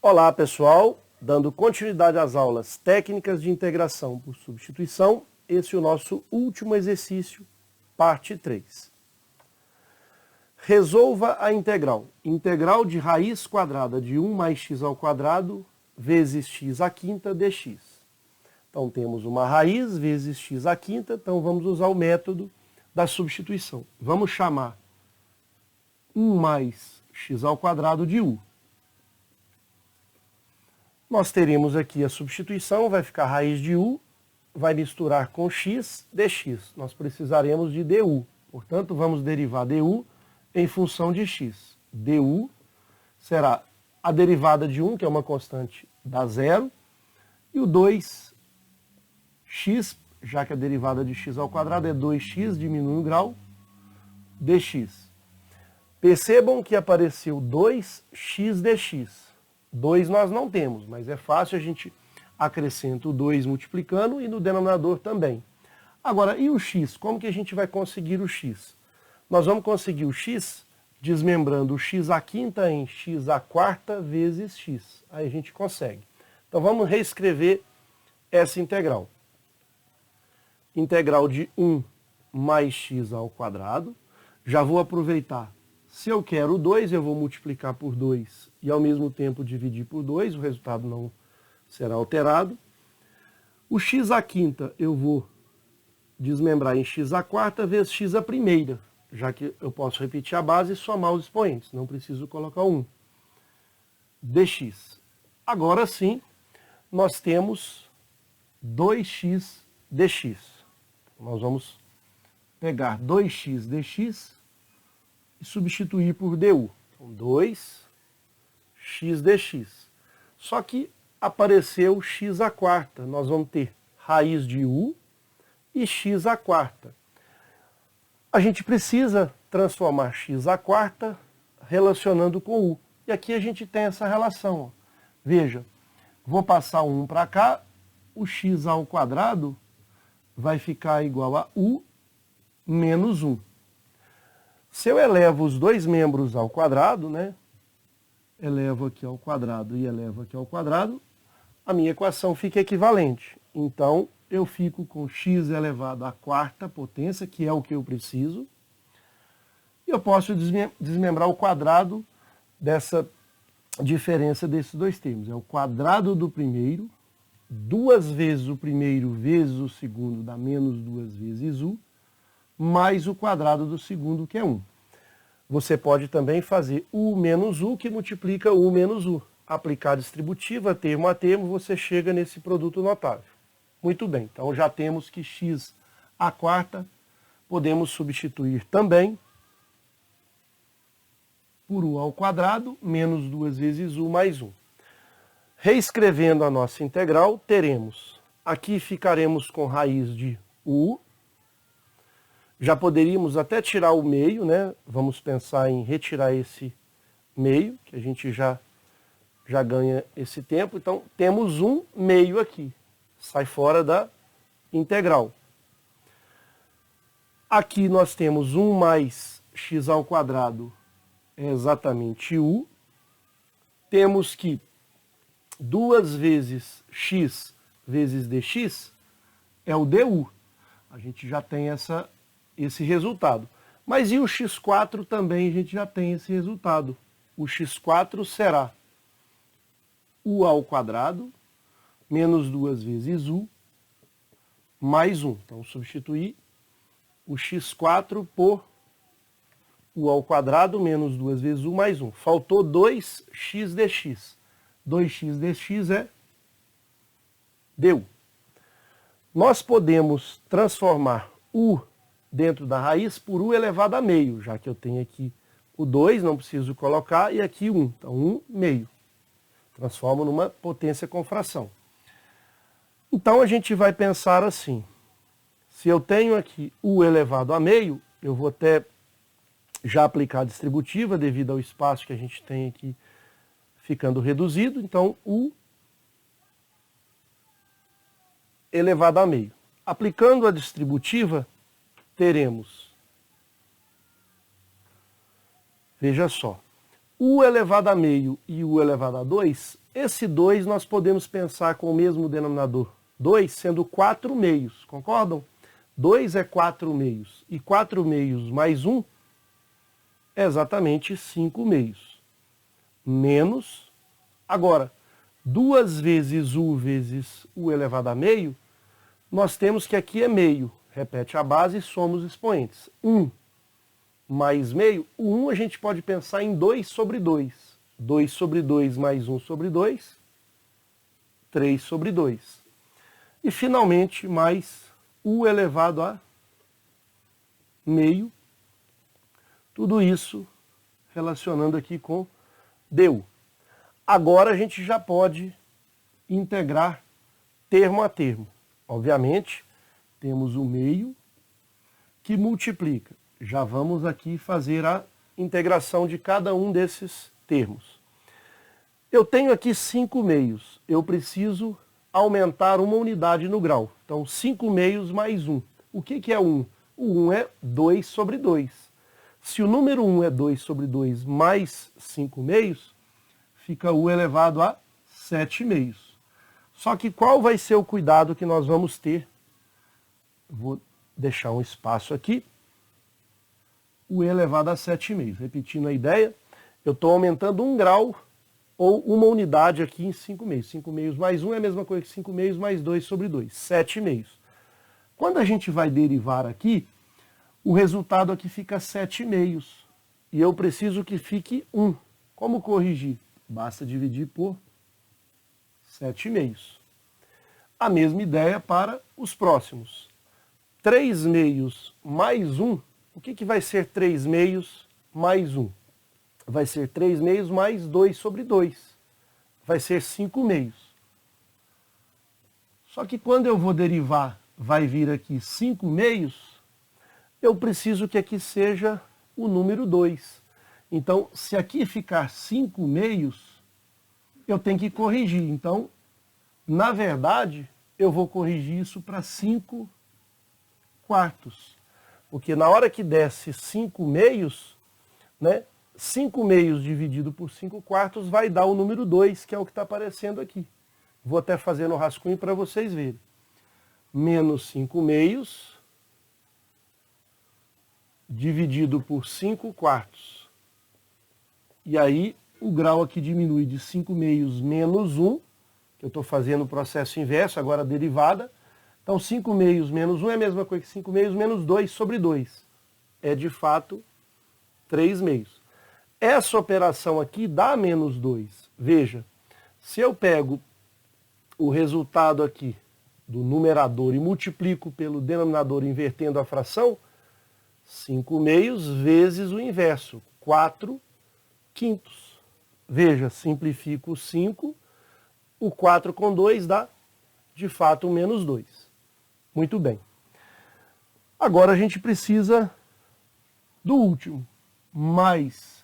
Olá pessoal, dando continuidade às aulas técnicas de integração por substituição, esse é o nosso último exercício, parte 3. Resolva a integral. Integral de raiz quadrada de 1 mais x ao quadrado vezes x à quinta dx. Então temos uma raiz vezes x à quinta, então vamos usar o método da substituição. Vamos chamar 1 mais x ao quadrado de u. Nós teremos aqui a substituição, vai ficar raiz de u, vai misturar com x dx. Nós precisaremos de du, portanto vamos derivar du em função de x. Du será a derivada de 1, que é uma constante, dá zero, e o 2x, já que a derivada de x ao quadrado é 2x, diminui o grau, dx. Percebam que apareceu 2x dx. 2 nós não temos, mas é fácil, a gente acrescenta o 2 multiplicando e no denominador também. Agora, e o x? Como que a gente vai conseguir o x? Nós vamos conseguir o x desmembrando o x à quinta em x à quarta vezes x. Aí a gente consegue. Então vamos reescrever essa integral. Integral de 1 mais x ao quadrado. Já vou aproveitar. Se eu quero 2, eu vou multiplicar por 2 e ao mesmo tempo dividir por 2, o resultado não será alterado. O x à quinta eu vou desmembrar em x à quarta vezes x à primeira, já que eu posso repetir a base e somar os expoentes, não preciso colocar 1. dx. Agora sim, nós temos 2x dx. Nós vamos pegar 2x dx e substituir por du. Então, 2x dx. Só que apareceu x à quarta. Nós vamos ter raiz de u e x à quarta. A gente precisa transformar x à quarta relacionando com u. E aqui a gente tem essa relação. Ó. Veja, vou passar o 1 para cá, o x ao quadrado vai ficar igual a u menos 1. Se eu elevo os dois membros ao quadrado, né? Elevo aqui ao quadrado e elevo aqui ao quadrado, a minha equação fica equivalente. Então, eu fico com x elevado à quarta potência, que é o que eu preciso. E eu posso desmembrar o quadrado dessa diferença desses dois termos. É o quadrado do primeiro, 2 vezes o primeiro vezes o segundo dá menos 2 vezes u, mais o quadrado do segundo, que é 1. Você pode também fazer u menos u, que multiplica u menos u. Aplicar distributiva, termo a termo, você chega nesse produto notável. Muito bem, então já temos que x à quarta podemos substituir também por u ao quadrado, menos 2 vezes u mais 1. Reescrevendo a nossa integral, teremos, aqui ficaremos com raiz de u. Já poderíamos até tirar o meio, né? Vamos pensar em retirar esse meio, que a gente já ganha esse tempo. Então, temos um meio aqui. Sai fora da integral. Aqui nós temos 1 mais x ao quadrado, é exatamente u. Temos que 2 vezes x vezes dx é o du. A gente já tem esse resultado. Mas e o x4 também a gente já tem esse resultado. O x4 será u ao quadrado menos 2 vezes u mais 1. Então, substituir o x4 por u ao quadrado menos 2 vezes u mais 1. Faltou 2x dx. 2x dx é du. Nós podemos transformar u dentro da raiz por u elevado a meio, já que eu tenho aqui o 2, não preciso colocar, e aqui 1. Então, 1 meio. Transformo numa potência com fração. Então, a gente vai pensar assim. Se eu tenho aqui u elevado a meio, eu vou até já aplicar a distributiva, devido ao espaço que a gente tem aqui ficando reduzido. Então, u elevado a meio. Aplicando a distributiva, teremos, veja só, u elevado a meio e u elevado a 2 Esse 2 nós podemos pensar com o mesmo denominador. 2 sendo 4 meios, concordam? 2 é 4 meios. E 4 meios mais 1 é exatamente 5 meios. Menos, agora, 2 vezes u vezes u elevado a meio, nós temos que aqui é meio. Repete a base e somos expoentes. 1 mais meio, o 1 a gente pode pensar em 2 sobre 2. 2 sobre 2 mais 1 sobre 2, 3 sobre 2. E finalmente mais u elevado a meio. Tudo isso relacionando aqui com du. Agora a gente já pode integrar termo a termo. Obviamente, temos o meio que multiplica. Já vamos aqui fazer a integração de cada um desses termos. Eu tenho aqui 5 meios. Eu preciso aumentar uma unidade no grau. Então, 5 meios mais 1. O que é 1? O 1 é 2 sobre 2. Se o número 1 é 2 sobre 2 mais 5 meios, fica u elevado a 7 meios. Só que qual vai ser o cuidado que nós vamos ter? Vou deixar um espaço aqui. U elevado a 7 meios. Repetindo a ideia, eu estou aumentando 1 grau ou uma unidade aqui em 5 meios. 5 meios mais 1 é a mesma coisa que 5 meios mais 2 sobre 2. 7 meios. Quando a gente vai derivar aqui, o resultado aqui fica 7 meios. E eu preciso que fique 1. Como corrigir? Basta dividir por 7 meios. A mesma ideia para os próximos. 3 meios mais 1. O que vai ser 3 meios mais 1? Vai ser 3 meios mais 2 sobre 2. Vai ser 5 meios. Só que quando eu vou derivar, vai vir aqui 5 meios, eu preciso que aqui seja o número 2. Então, se aqui ficar 5 meios, eu tenho que corrigir. Então, na verdade, eu vou corrigir isso para 5 quartos. Porque na hora que desce 5 meios, né, 5 meios dividido por 5 quartos vai dar o número 2, que é o que está aparecendo aqui. Vou até fazer no rascunho para vocês verem. Menos 5 meios dividido por 5 quartos. E aí o grau aqui diminui de 5 meios menos 1, que eu estou fazendo o processo inverso, agora a derivada. Então 5 meios menos 1 é a mesma coisa que 5 meios menos 2 sobre 2. É de fato 3 meios. Essa operação aqui dá menos 2. Veja, se eu pego o resultado aqui do numerador e multiplico pelo denominador invertendo a fração, 5 meios vezes o inverso, 4 quintos. Veja, simplifico o 5, o 4 com 2 dá, de fato, menos 2. Muito bem. Agora a gente precisa do último, mais.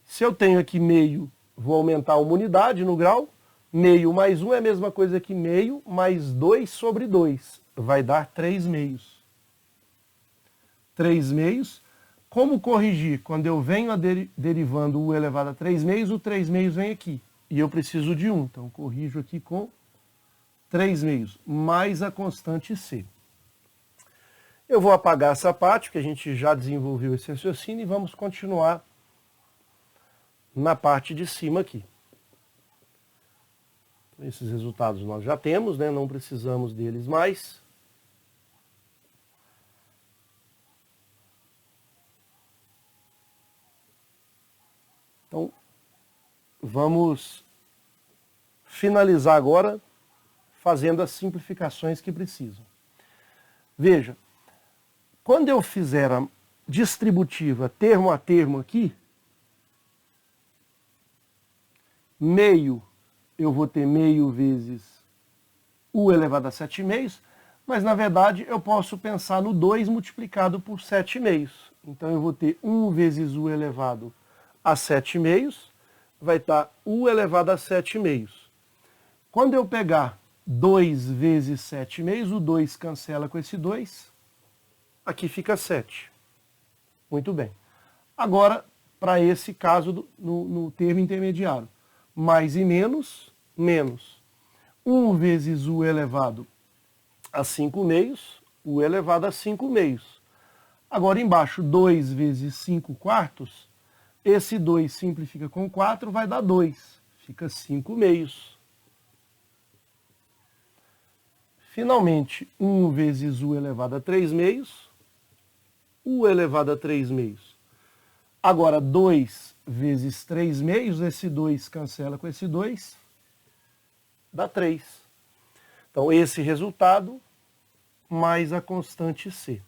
Se eu tenho aqui meio, vou aumentar uma unidade no grau. Meio mais 1 é a mesma coisa que meio mais 2 sobre 2. Vai dar 3 meios. 3 meios. Como corrigir? Quando eu venho derivando u elevado a 3 meios, o 3 meios vem aqui. E eu preciso de 1. Então, corrijo aqui com 3 meios, mais a constante c. Eu vou apagar essa parte, que a gente já desenvolveu esse raciocínio, e vamos continuar na parte de cima aqui. Esses resultados nós já temos, né? Não precisamos deles mais. Então, vamos finalizar agora fazendo as simplificações que precisam. Veja, quando eu fizer a distributiva termo a termo aqui, meio, eu vou ter meio vezes u elevado a 7 meios, mas na verdade eu posso pensar no 2 multiplicado por 7 meios. Então eu vou ter 1 vezes u elevado a 7 meios, vai estar u elevado a 7 meios. Quando eu pegar 2 vezes 7 meios, o 2 cancela com esse 2, aqui fica 7. Muito bem. Agora, para esse caso no termo intermediário, mais e menos, menos 1 vezes u elevado a 5 meios, u elevado a 5 meios. Agora embaixo, 2 vezes 5 quartos, esse 2 simplifica com 4, vai dar 2, fica 5 meios. Finalmente, 1 vezes u elevado a 3 meios, u elevado a 3 meios. Agora, 2 vezes 3 meios, esse 2 cancela com esse 2, dá 3. Então, esse resultado mais a constante c.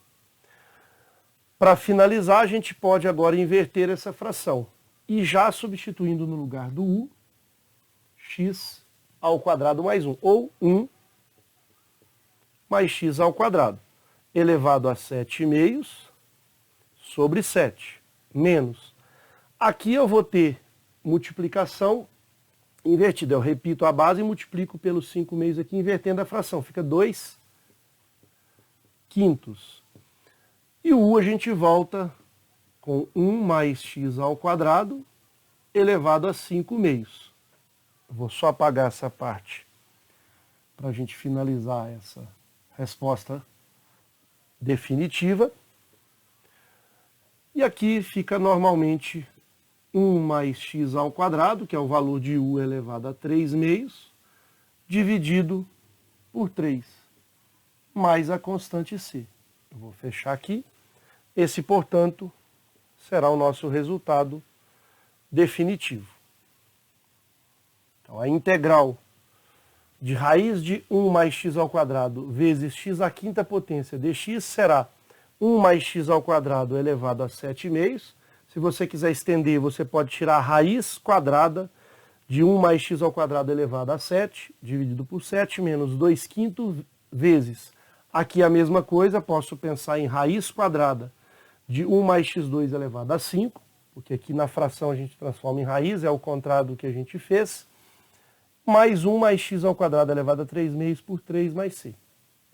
Para finalizar, a gente pode agora inverter essa fração. E já substituindo no lugar do u, x ao quadrado mais 1. Ou 1 mais x ao quadrado, elevado a 7 meios sobre 7, menos. Aqui eu vou ter multiplicação invertida. Eu repito a base e multiplico pelos 5 meios aqui, invertendo a fração. Fica 2 quintos. E o u a gente volta com 1 mais x ao quadrado elevado a 5 meios. Eu vou só apagar essa parte para a gente finalizar essa resposta definitiva. E aqui fica normalmente 1 mais x ao quadrado, que é o valor de u elevado a 3 meios, dividido por 3, mais a constante c. Eu vou fechar aqui. Esse, portanto, será o nosso resultado definitivo. Então, a integral de raiz de 1 mais x ao quadrado vezes x à quinta potência dx será 1 mais x ao quadrado elevado a 7 meios. Se você quiser estender, você pode tirar a raiz quadrada de 1 mais x ao quadrado elevado a 7, dividido por 7, menos 2 quintos vezes. Aqui a mesma coisa, posso pensar em raiz quadrada de 1 mais x2 elevado a 5, porque aqui na fração a gente transforma em raiz, é o contrário do que a gente fez, mais 1 mais x ao quadrado elevado a 3 meios por 3 mais c.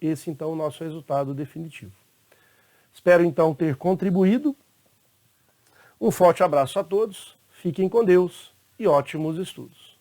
Esse, então, é o nosso resultado definitivo. Espero, então, ter contribuído. Um forte abraço a todos, fiquem com Deus e ótimos estudos.